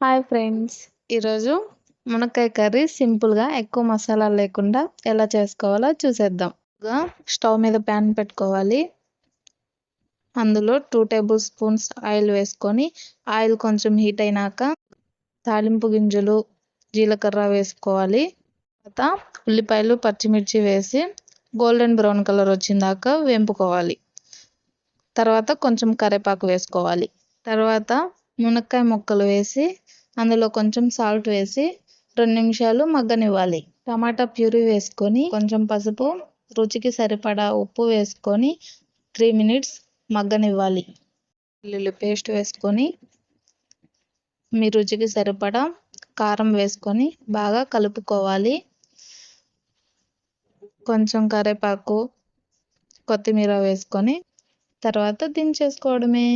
Hi friends. ఈరోజు మునక్కాయ curry సింపుల్‌గా ఎక్కువ మసాలాలు లేకుండా ఎలా చేసుకోవాలో చూసేద్దాం. స్టవ్ మీద ప్యాన్ పెట్టుకోవాలి. అందులో 2 టేబుల్ స్పూన్స్ ఆయిల్ వేసుకొని ఆయిల్ కొంచెం హీట్ అయినాక తాలింపు గింజలు, జీలకర్ర వేసుకోవాలి. తర్వాత ఉల్లిపాయలు, పచ్చిమిర్చి వేసి గోల్డెన్ బ్రౌన్ కలర్ వచ్చేదాకా వేంపుకోవాలి. తర్వాత కొంచెం కరివేపాకు వేసుకోవాలి. తర్వాత మునక్కాయ ముక్కలు వేసి అందులో కొంచెం సాల్ట్ వేసి 2 నిమిషాలు మగ్గనివ్వాలి. టమాటా ప్యూరీ వేసుకొని కొంచెం పసుపు, రుచికి సరిపడా ఉప్పు వేసుకొని 3 మినిట్స్ మగ్గనివ్వాలి. వెల్లుల్లి పేస్ట్ వేసుకొని మీ రుచికి సరిపడా కారం వేసుకొని బాగా కలుపుకోవాలి. కొంచెం కరివేపాకు, కొత్తిమీర వేసుకొని తర్వాత దించేసుకోవడమే.